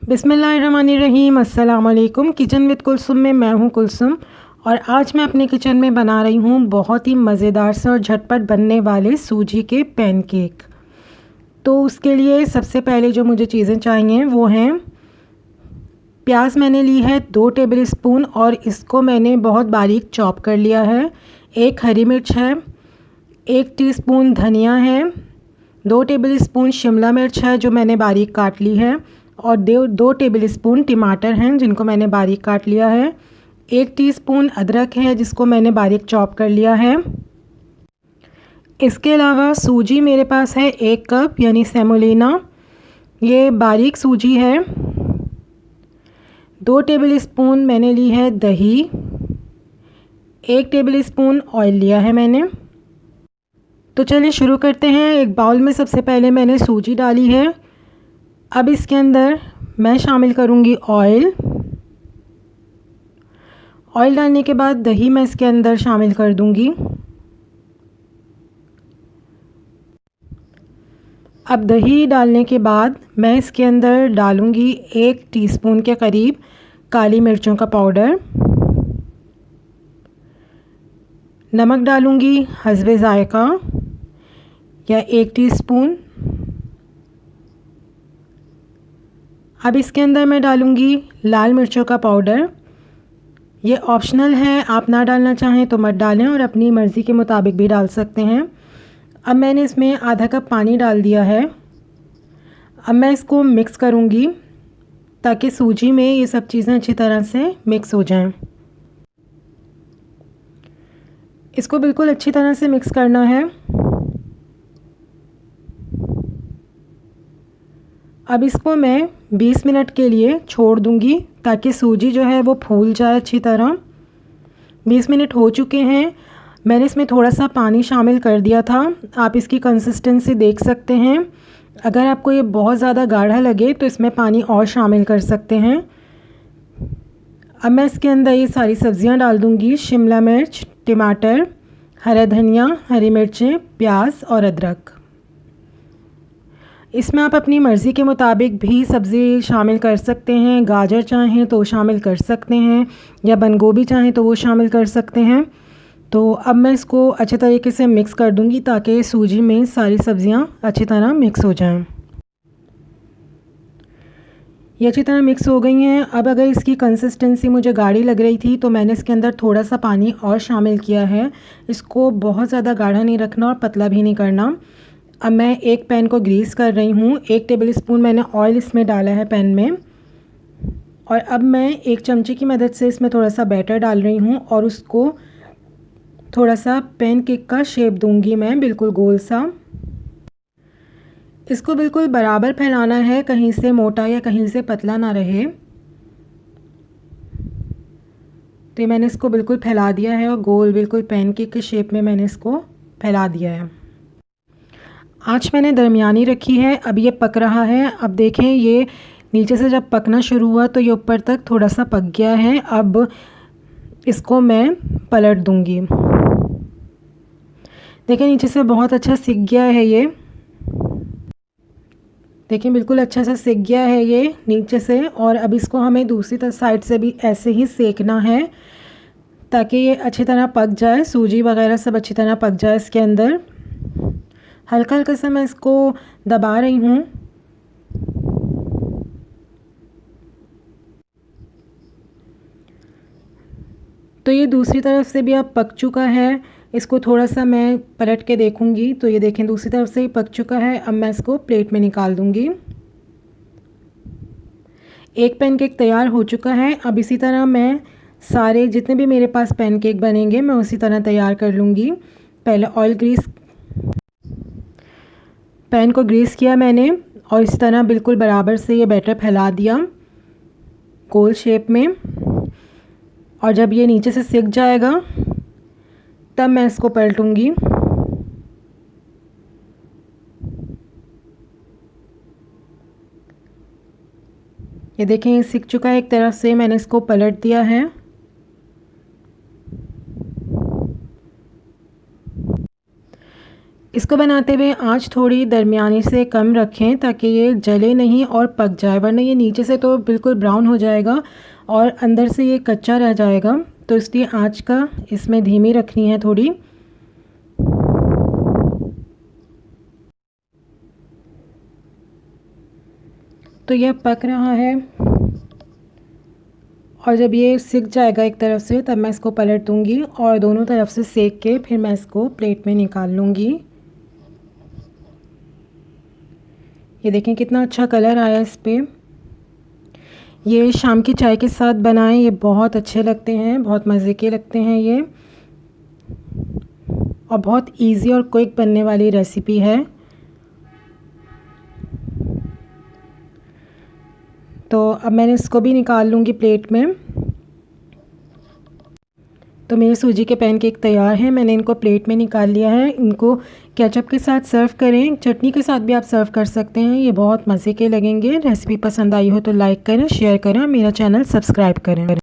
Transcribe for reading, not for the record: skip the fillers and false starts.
बिस्मिल्लाहिर्रहमानिर्रहीम। अस्सलाम वालेकुम। किचन विद कुलसुम में मैं हूं कुलसुम और आज मैं अपने किचन में बना रही हूं बहुत ही मज़ेदार से और झटपट बनने वाले सूजी के पैनकेक। तो उसके लिए सबसे पहले जो मुझे चीज़ें चाहिए वो हैं प्याज मैंने ली है 2 टेबल स्पून और इसको मैंने बहुत बारीक चॉप कर लिया है। 1 हरी मिर्च है, 1 टीस्पून धनिया है, 2 टेबल स्पून शिमला मिर्च है जो मैंने बारीक काट ली है और 2 टेबल स्पून टमाटर हैं जिनको मैंने बारीक काट लिया है। 1 टीस्पून अदरक है जिसको मैंने बारीक चॉप कर लिया है। इसके अलावा सूजी मेरे पास है 1 कप यानी सेमोलिना, ये बारीक सूजी है। 2 टेबल स्पून मैंने ली है दही, 1 टेबल स्पून ऑयल लिया है मैंने। तो चलिए शुरू करते हैं। एक बाउल में सबसे पहले मैंने सूजी डाली है। अब इसके अंदर मैं शामिल करूंगी ऑयल। ऑयल डालने के बाद दही मैं इसके अंदर शामिल कर दूंगी। अब दही डालने के बाद मैं इसके अंदर डालूंगी 1 टीस्पून के करीब काली मिर्चों का पाउडर, नमक डालूंगी हस्बे ज़ायका या 1 टीस्पून। अब इसके अंदर मैं डालूंगी लाल मिर्चों का पाउडर, ये ऑप्शनल है, आप ना डालना चाहें तो मत डालें और अपनी मर्ज़ी के मुताबिक भी डाल सकते हैं। अब मैंने इसमें आधा कप पानी डाल दिया है। अब मैं इसको मिक्स करूंगी ताकि सूजी में ये सब चीज़ें अच्छी तरह से मिक्स हो जाएं। इसको बिल्कुल अच्छी तरह से मिक्स करना है। अब इसको मैं 20 मिनट के लिए छोड़ दूंगी ताकि सूजी जो है वो फूल जाए अच्छी तरह। 20 मिनट हो चुके हैं। मैंने इसमें थोड़ा सा पानी शामिल कर दिया था, आप इसकी कंसिस्टेंसी देख सकते हैं। अगर आपको ये बहुत ज़्यादा गाढ़ा लगे तो इसमें पानी और शामिल कर सकते हैं। अब मैं इसके अंदर ये सारी सब्ज़ियां डाल दूंगी, शिमला मिर्च, टमाटर, हरा धनिया, हरी मिर्चें, प्याज और अदरक। इसमें आप अपनी मर्ज़ी के मुताबिक भी सब्ज़ी शामिल कर सकते हैं, गाजर चाहें तो शामिल कर सकते हैं या बंद गोभी चाहें तो वो शामिल कर सकते हैं। तो अब मैं इसको अच्छे तरीके से मिक्स कर दूंगी ताकि सूजी में सारी सब्ज़ियां अच्छी तरह मिक्स हो जाएं। ये अच्छी तरह मिक्स हो गई हैं। अब अगर इसकी कंसिस्टेंसी मुझे गाढ़ी लग रही थी तो मैंने इसके अंदर थोड़ा सा पानी और शामिल किया है। इसको बहुत ज़्यादा गाढ़ा नहीं रखना और पतला भी नहीं करना। अब मैं एक पैन को ग्रीस कर रही हूँ। 1 टेबल स्पून मैंने ऑयल इसमें डाला है पैन में और अब मैं एक चमचे की मदद से इसमें थोड़ा सा बैटर डाल रही हूँ और उसको थोड़ा सा पैनकेक का शेप दूंगी मैं, बिल्कुल गोल सा। इसको बिल्कुल बराबर फैलाना है, कहीं से मोटा या कहीं से पतला ना रहे। तो मैंने इसको बिल्कुल फैला दिया है और गोल बिल्कुल पैनकेक के शेप में मैंने इसको फैला दिया है। आँच मैंने दरमियानी रखी है। अब ये पक रहा है। अब देखें ये नीचे से जब पकना शुरू हुआ तो ये ऊपर तक थोड़ा सा पक गया है। अब इसको मैं पलट दूंगी। देखें नीचे से बहुत अच्छा सिक गया है ये। देखिए बिल्कुल अच्छा सा सिक गया है ये नीचे से। और अब इसको हमें दूसरी साइड से भी ऐसे ही सेकना है ताकि ये अच्छी तरह पक जाए, सूजी वगैरह सब अच्छी तरह पक जाए इसके अंदर। हल्का हल्का सा मैं इसको दबा रही हूँ। तो ये दूसरी तरफ से भी अब पक चुका है। इसको थोड़ा सा मैं पलट के देखूंगी तो ये देखें दूसरी तरफ से ही पक चुका है। अब मैं इसको प्लेट में निकाल दूंगी। एक पैनकेक तैयार हो चुका है। अब इसी तरह मैं सारे जितने भी मेरे पास पैनकेक बनेंगे मैं उसी तरह तैयार कर लूँगी। पहले पैन को ग्रीस किया मैंने और इस तरह बिल्कुल बराबर से ये बैटर फैला दिया गोल शेप में। और जब ये नीचे से सिक जाएगा तब मैं इसको पलटूंगी। ये देखें ये सिक चुका है एक तरफ से, मैंने इसको पलट दिया है। इसको बनाते हुए आंच थोड़ी दरमियानी से कम रखें ताकि ये जले नहीं और पक जाए, वरना ये नीचे से तो बिल्कुल ब्राउन हो जाएगा और अंदर से ये कच्चा रह जाएगा। तो इसलिए आंच का इसमें धीमी रखनी है थोड़ी। तो यह पक रहा है और जब ये सिक जाएगा एक तरफ से तब मैं इसको पलट दूंगी और दोनों तरफ से सेक के फिर मैं इसको प्लेट में निकाल लूँगी। ये देखें कितना अच्छा कलर आया इस पर। ये शाम की चाय के साथ बनाएं, ये बहुत अच्छे लगते हैं, बहुत मज़े के लगते हैं ये, और बहुत इजी और क्विक बनने वाली रेसिपी है। तो अब मैंने इसको भी निकाल लूँगी प्लेट में। तो मेरे सूजी के पैनकेक तैयार हैं, मैंने इनको प्लेट में निकाल लिया है। इनको केचप के साथ सर्व करें, चटनी के साथ भी आप सर्व कर सकते हैं, ये बहुत मज़े के लगेंगे। रेसिपी पसंद आई हो तो लाइक करें, शेयर करें और मेरा चैनल सब्सक्राइब करें।